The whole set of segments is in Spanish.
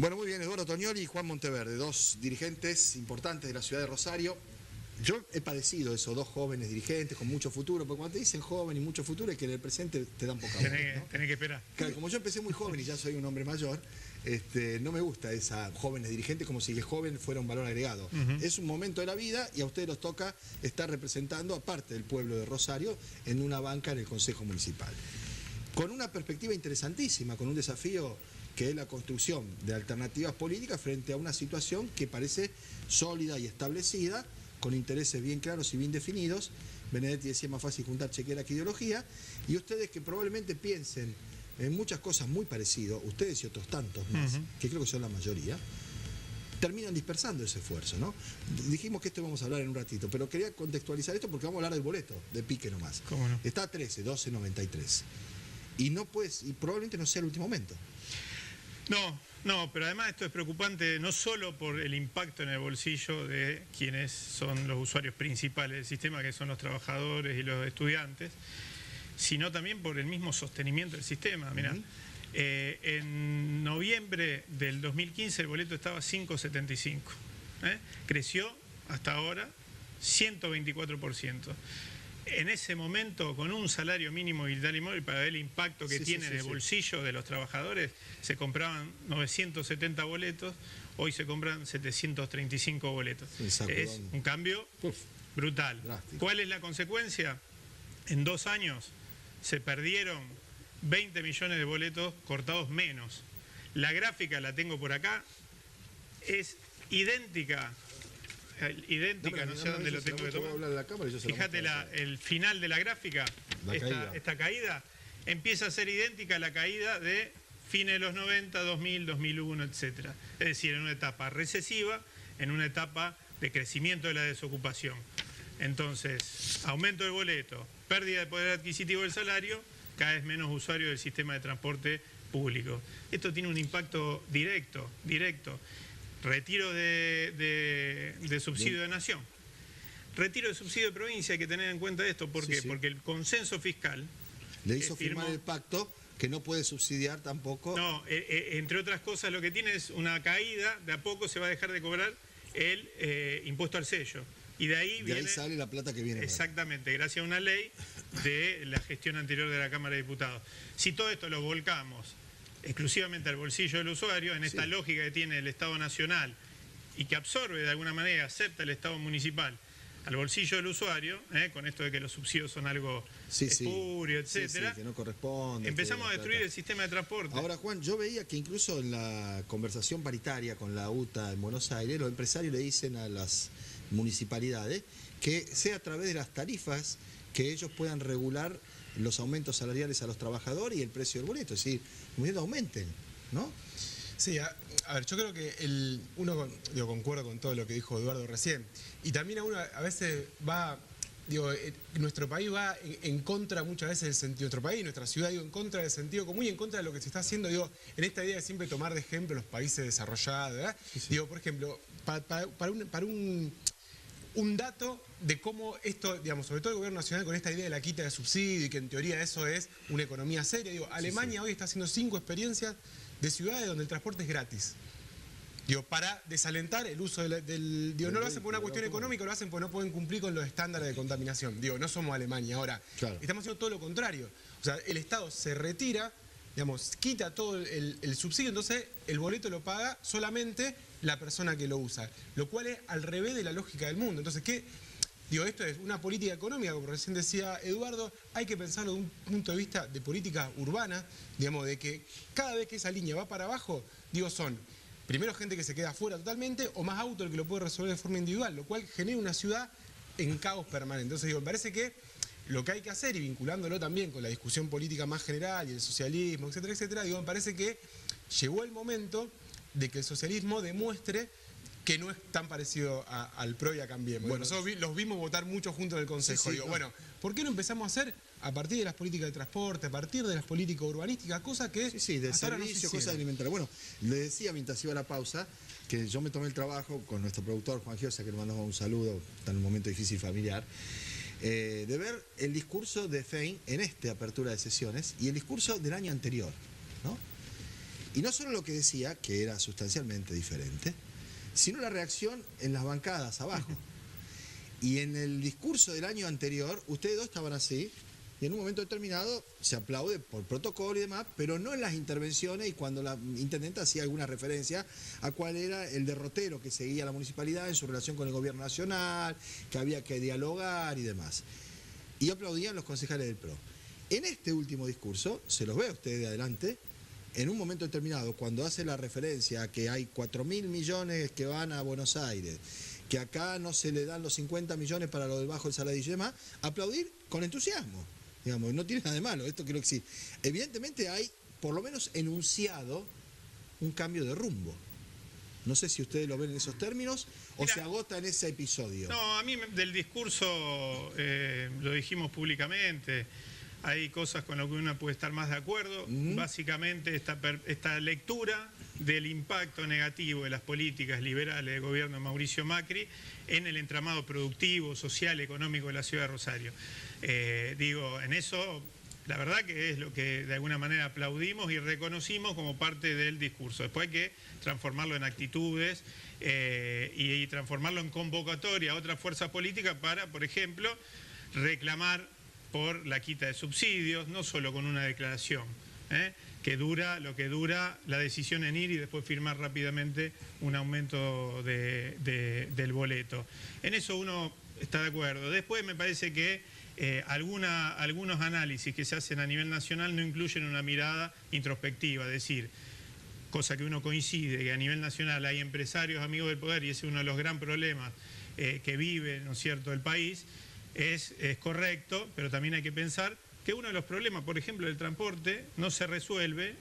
Bueno, muy bien, Eduardo Tognoli y Juan Monteverde, dos dirigentes importantes de la ciudad de Rosario. Yo he padecido eso, dos jóvenes dirigentes con mucho futuro, porque cuando te dicen joven y mucho futuro es que en el presente te dan poca bola, ¿no? Tenés que esperar. Claro, como yo empecé muy joven y ya soy un hombre mayor, no me gusta esa jóvenes dirigentes como si el joven fuera un valor agregado. Es un momento de la vida y a ustedes les toca estar representando a parte del pueblo de Rosario en una banca en el Consejo Municipal. Con una perspectiva interesantísima, con un desafío que es la construcción de alternativas políticas frente a una situación que parece sólida y establecida, con intereses bien claros y bien definidos. Benedetti decía, más fácil juntar chequera que ideología, y ustedes que probablemente piensen en muchas cosas muy parecidas, ustedes y otros tantos más, que creo que son la mayoría, terminan dispersando ese esfuerzo, ¿no? Dijimos que esto vamos a hablar en un ratito, pero quería contextualizar esto porque vamos a hablar del boleto, de pique nomás. ¿Cómo no? Está a 13, 12.93. Y no puedes, y probablemente no sea el último momento. No, pero además esto es preocupante no solo por el impacto en el bolsillo de quienes son los usuarios principales del sistema, que son los trabajadores y los estudiantes, sino también por el mismo sostenimiento del sistema. Mirá, en noviembre del 2015 el boleto estaba 5,75. Creció hasta ahora 124%. En ese momento, con un salario mínimo vital y móvil, para ver el impacto que tiene en el bolsillo de los trabajadores, se compraban 970 boletos, hoy se compran 735 boletos. Es un cambio brutal. Drástico. ¿Cuál es la consecuencia? En 2 años se perdieron 20 millones de boletos cortados menos. La gráfica la tengo por acá, es idéntica, no sé dónde lo tengo que tomar. Fíjate el final de la gráfica, esta caída empieza a ser idéntica a la caída de fines de los 90, 2000, 2001, etc. Es decir, en una etapa recesiva, en una etapa de crecimiento de la desocupación. Entonces, aumento del boleto, pérdida de poder adquisitivo del salario, cada vez menos usuarios del sistema de transporte público. Esto tiene un impacto directo. Retiro de subsidio de nación. Retiro de subsidio de provincia, hay que tener en cuenta esto. ¿Por qué? Porque el consenso fiscal le hizo firmar el pacto que no puede subsidiar tampoco. No, entre otras cosas lo que tiene es una caída, de a poco se va a dejar de cobrar el impuesto al sello. Y de ahí sale la plata que viene. Exactamente, gracias a una ley de la gestión anterior de la Cámara de Diputados. Si todo esto lo volcamos exclusivamente al bolsillo del usuario, en esta lógica que tiene el Estado Nacional y que absorbe de alguna manera, acepta el Estado Municipal al bolsillo del usuario, con esto de que los subsidios son algo espurio, etcétera, que no corresponde. Empezamos a destruir el sistema de transporte. Ahora, Juan, yo veía que incluso en la conversación paritaria con la UTA en Buenos Aires, los empresarios le dicen a las municipalidades que sea a través de las tarifas que ellos puedan regular los aumentos salariales a los trabajadores y el precio del boleto, es decir, como diciendo aumenten, ¿no? Sí, a ver, yo creo que concuerdo con todo lo que dijo Eduardo recién, y también a veces va, nuestro país va en contra muchas veces del sentido, nuestro país, nuestra ciudad, en contra del sentido común y en contra de lo que se está haciendo, en esta idea de siempre tomar de ejemplo los países desarrollados, ¿verdad? Por ejemplo, para un dato de cómo esto, sobre todo el gobierno nacional con esta idea de la quita de subsidio y que en teoría eso es una economía seria. Alemania hoy está haciendo 5 experiencias de ciudades donde el transporte es gratis. Para desalentar el uso del no lo hacen por una cuestión económica, lo hacen porque no pueden cumplir con los estándares de contaminación. No somos Alemania. Ahora, estamos haciendo todo lo contrario. O sea, el Estado se retira, quita todo el subsidio, entonces el boleto lo paga solamente la persona que lo usa, lo cual es al revés de la lógica del mundo. Entonces, esto es una política económica, como recién decía Eduardo, hay que pensarlo de un punto de vista de política urbana, de que cada vez que esa línea va para abajo, son primero gente que se queda afuera totalmente o más auto el que lo puede resolver de forma individual, lo cual genera una ciudad en caos permanente. Entonces, me parece que lo que hay que hacer, y vinculándolo también con la discusión política más general y el socialismo, etcétera, etcétera, me parece que llegó el momento de que el socialismo demuestre que no es tan parecido al PRO y a Cambiemos. Bueno, nosotros los vimos votar mucho juntos en el Consejo. ¿Por qué no empezamos a hacer a partir de las políticas de transporte, a partir de las políticas urbanísticas, cosas que de servicio, cosas alimentarias? Bueno, le decía mientras iba a la pausa que yo me tomé el trabajo con nuestro productor Juan Giosa, que le mandamos un saludo, está en un momento difícil familiar, de ver el discurso de Fein en esta apertura de sesiones y el discurso del año anterior, ¿no? Y no solo lo que decía, que era sustancialmente diferente, sino la reacción en las bancadas abajo. Y en el discurso del año anterior, ustedes dos estaban así, y en un momento determinado se aplaude por protocolo y demás, pero no en las intervenciones y cuando la intendenta hacía alguna referencia a cuál era el derrotero que seguía la municipalidad en su relación con el gobierno nacional, que había que dialogar y demás. Y aplaudían los concejales del PRO. En este último discurso, se los ve a ustedes de adelante, en un momento determinado, cuando hace la referencia a que hay 4.000 millones que van a Buenos Aires, que acá no se le dan los 50 millones para lo del Bajo del Saladillo y demás, aplaudir con entusiasmo. Digamos, no tiene nada de malo, esto creo que sí. Evidentemente hay, por lo menos enunciado, un cambio de rumbo. No sé si ustedes lo ven en esos términos o se agota en ese episodio. No, a mí del discurso lo dijimos públicamente. Hay cosas con las que uno puede estar más de acuerdo. Básicamente esta lectura del impacto negativo de las políticas liberales del gobierno de Mauricio Macri en el entramado productivo, social, económico de la ciudad de Rosario. En eso, la verdad que es lo que de alguna manera aplaudimos y reconocimos como parte del discurso. Después hay que transformarlo en actitudes y transformarlo en convocatoria a otras fuerzas políticas para, por ejemplo, reclamar por la quita de subsidios, no solo con una declaración, que dura lo que dura la decisión en ir y después firmar rápidamente un aumento del boleto. En eso uno está de acuerdo. Después me parece que algunos análisis que se hacen a nivel nacional no incluyen una mirada introspectiva, es decir, cosa que uno coincide, que a nivel nacional hay empresarios amigos del poder y ese es uno de los gran problemas que vive, ¿no es cierto?, el país. Es correcto, pero también hay que pensar que uno de los problemas, por ejemplo, del transporte, no se resuelve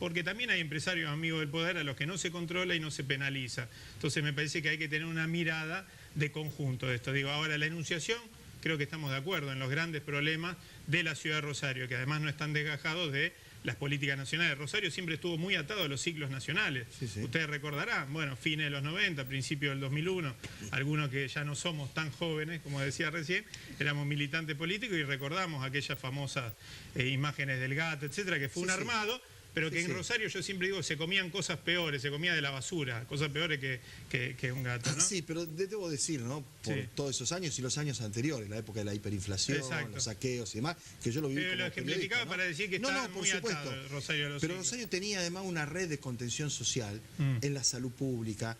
porque también hay empresarios amigos del poder a los que no se controla y no se penaliza. Entonces me parece que hay que tener una mirada de conjunto de esto. Ahora la enunciación, creo que estamos de acuerdo en los grandes problemas de la ciudad de Rosario, que además no están desgajados de las políticas nacionales. Rosario siempre estuvo muy atado a los ciclos nacionales. Sí. Ustedes recordarán, bueno, fines de los 90, principios del 2001, algunos que ya no somos tan jóvenes, como decía recién, éramos militantes políticos y recordamos aquellas famosas imágenes del GAT, etcétera, que fue un armado, pero que en Rosario yo siempre digo se comían cosas peores, se comía de la basura, cosas peores que un gato, ¿no? Sí, pero debo decir, ¿no? Por todos esos años y los años anteriores, la época de la hiperinflación, los saqueos y demás, que yo lo viví como lo ejemplificaba, ¿no? Para decir que está muy atado Rosario a los Pero Rosario tenía además una red de contención social en la salud pública.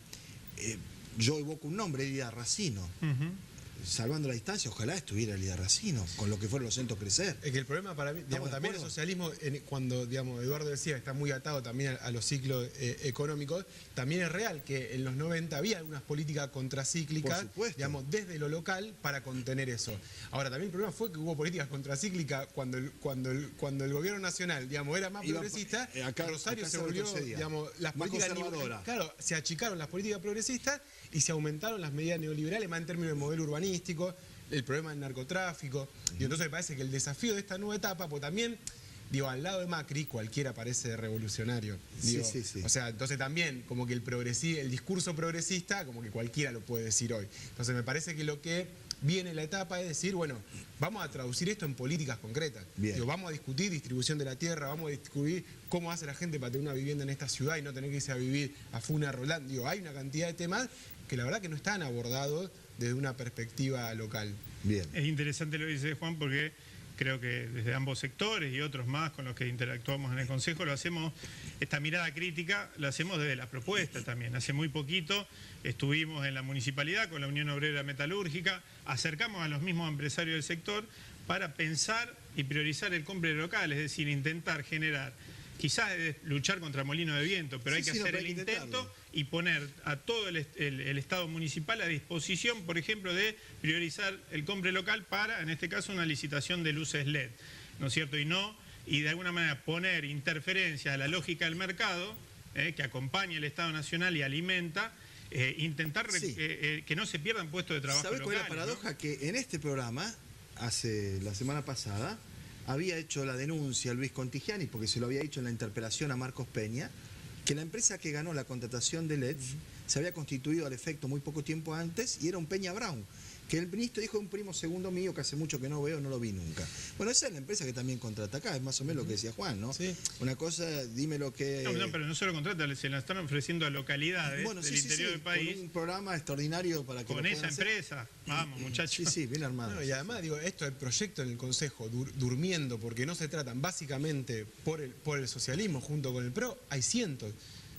Yo evoco un nombre, Elida Racino. Salvando la distancia, ojalá estuviera Elida Racino, con lo que fueron los centros crecer. Es que el problema para mí, también el socialismo, cuando Eduardo decía, está muy atado también a los ciclos económicos, también es real que en los 90 había algunas políticas contracíclicas, desde lo local para contener eso. Ahora, también el problema fue que hubo políticas contracíclicas cuando el gobierno nacional, era más progresista, Rosario se volvió, las políticas claro, se achicaron las políticas progresistas y se aumentaron las medidas neoliberales, más en términos de modelo urbanístico, el problema del narcotráfico. Y entonces me parece que el desafío de esta nueva etapa, pues también, al lado de Macri, cualquiera parece revolucionario. O sea, entonces también, como que el discurso progresista, como que cualquiera lo puede decir hoy. Entonces me parece que lo que viene en la etapa es decir, bueno, vamos a traducir esto en políticas concretas. Vamos a discutir distribución de la tierra, vamos a discutir cómo hace la gente para tener una vivienda en esta ciudad y no tener que irse a vivir a Funa, Roldán. Hay una cantidad de temas que la verdad que no están abordados desde una perspectiva local. Bien. Es interesante lo que dice Juan porque creo que desde ambos sectores y otros más con los que interactuamos en el Consejo lo hacemos, esta mirada crítica la hacemos desde la propuesta también. Hace muy poquito estuvimos en la municipalidad con la Unión Obrera Metalúrgica, acercamos a los mismos empresarios del sector para pensar y priorizar el compre local, es decir, intentar generar, quizás luchar contra molino de viento, pero hay que hacer el intento y poner a todo el Estado municipal a disposición, por ejemplo, de priorizar el compre local para, en este caso, una licitación de luces LED, ¿no es cierto? Y de alguna manera poner interferencias a la lógica del mercado, que acompaña el Estado Nacional y alimenta, intentar que no se pierdan puestos de trabajo locales. ¿Sabés cuál es la paradoja? ¿No? Que en este programa, la semana pasada, había hecho la denuncia Luis Contigiani, porque se lo había hecho en la interpelación a Marcos Peña, que la empresa que ganó la contratación de LED se había constituido al efecto muy poco tiempo antes y era un Peña Brown, que el ministro dijo de un primo segundo mío que hace mucho que no veo, no lo vi nunca. Bueno, esa es la empresa que también contrata acá, es más o menos lo que decía Juan, ¿no? Sí. Una cosa, dime lo que... No, pero no solo contrata, se la están ofreciendo a localidades del interior del país. Con un programa extraordinario para que con esa empresa. Vamos, muchachos. Sí, bien armado. Bueno, y además, digo, esto del proyecto en el Consejo, durmiendo, porque no se tratan básicamente por el socialismo junto con el PRO, hay cientos.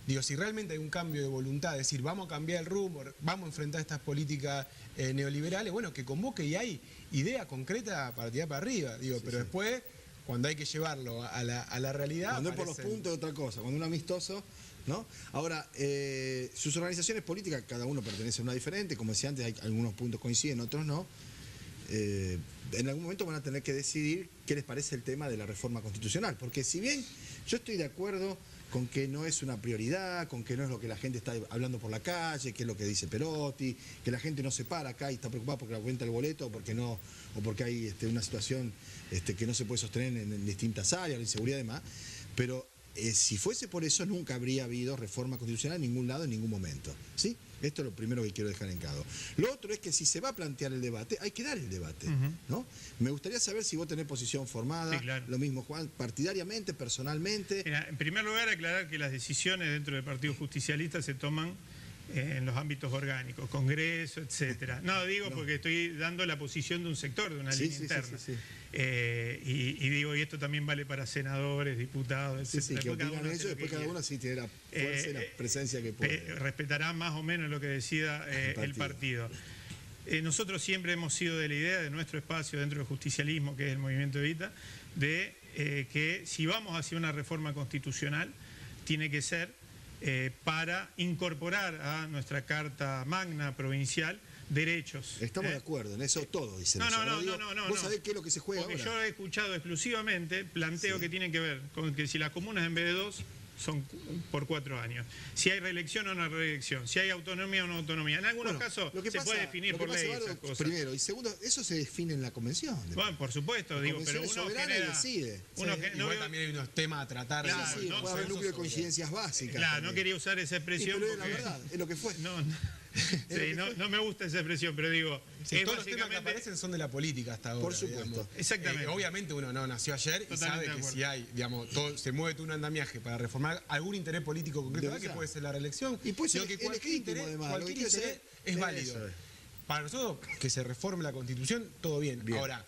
Digo, si realmente hay un cambio de voluntad, es decir, vamos a cambiar el rumbo, vamos a enfrentar estas políticas neoliberales, bueno, que convoque y hay idea concreta para tirar para arriba. Digo, pero después, cuando hay que llevarlo a la realidad... Cuando es por los puntos es otra cosa, cuando un amistoso... ¿no? Ahora, sus organizaciones políticas, cada uno pertenece a una diferente, como decía antes, hay algunos puntos coinciden, otros no. En algún momento van a tener que decidir qué les parece el tema de la reforma constitucional, porque si bien yo estoy de acuerdo con que no es una prioridad, con que no es lo que la gente está hablando por la calle, que es lo que dice Perotti, que la gente no se para acá y está preocupada porque aumenta el boleto, o porque hay una situación que no se puede sostener en distintas áreas, la inseguridad y demás, pero si fuese por eso nunca habría habido reforma constitucional en ningún lado, en ningún momento, ¿sí? Esto es lo primero que quiero dejar en claro. Lo otro es que si se va a plantear el debate, hay que dar el debate, ¿no? Me gustaría saber si vos tenés posición formada, Sí, claro. lo mismo Juan, partidariamente, personalmente. Mira, en primer lugar, aclarar que las decisiones dentro del Partido Justicialista se toman en los ámbitos orgánicos, Congreso, etcétera. No, digo porque estoy dando la posición de un sector, de una línea interna. Sí. Y digo, y esto también vale para senadores, diputados, Sí, etcétera. que opinan eso, después cada uno sí tiene la fuerza y la presencia que puede. Respetará más o menos lo que decida el partido. Nosotros siempre hemos sido de la idea de nuestro espacio dentro del justicialismo, que es el movimiento Evita, de que si vamos hacia una reforma constitucional, tiene que ser para incorporar a nuestra Carta Magna provincial derechos. Estamos de acuerdo, en eso todos dicen No, eso. no. ¿Vos sabés qué es lo que se juega Porque ahora? yo he escuchado exclusivamente planteos que tienen que ver con que si las comunas en vez de 2 son por 4 años. Si hay reelección o no reelección. Si hay autonomía o no autonomía. En algunos casos se puede definir por ley esas cosas. Primero. Y segundo, eso se define en la convención. Bueno, por supuesto, digo, pero uno soberana genera... decide. Igual también hay unos temas a tratar. Claro, Sí, puede haber núcleo de coincidencias básicas. Claro, también. no quería usar esa expresión. Pero es porque... la verdad, es lo que fue. No me gusta esa expresión, pero digo... Sí, todos los temas que aparecen son de la política hasta ahora. Por supuesto. Digamos. Exactamente. Obviamente uno no nació ayer y sabe que si hay, digamos, se mueve todo un andamiaje para reformar algún interés político concreto, que puede ser la reelección. Y puede ser que cualquier interés, además, es válido. Para nosotros, que se reforme la Constitución, todo bien. Ahora,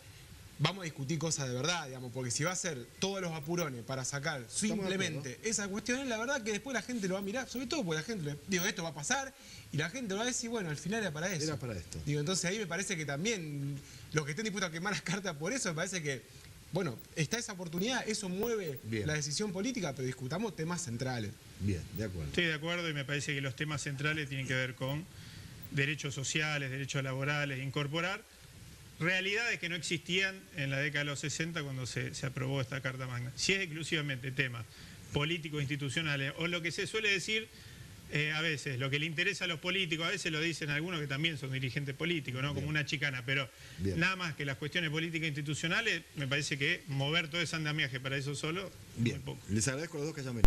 vamos a discutir cosas de verdad, digamos, porque si va a ser todos los apurones para sacar simplemente esa cuestión, la verdad que después la gente lo va a mirar, sobre todo porque la gente, digo, esto va a pasar y la gente va a decir, bueno, al final era para eso. Era para esto. Digo, entonces ahí me parece que también los que estén dispuestos a quemar las cartas por eso, me parece que, bueno, está esa oportunidad, eso mueve la decisión política, pero discutamos temas centrales. Bien, de acuerdo. Estoy de acuerdo y me parece que los temas centrales tienen que ver con derechos sociales, derechos laborales, incorporar realidades que no existían en la década de los 60 cuando se aprobó esta Carta Magna. Si es exclusivamente temas políticos, institucionales, o lo que se suele decir a veces, lo que le interesa a los políticos, a veces lo dicen algunos que también son dirigentes políticos, ¿no? Como una chicana, pero nada más que las cuestiones políticas e institucionales, me parece que mover todo ese andamiaje para eso solo, muy poco. Les agradezco a los dos que hayan venido.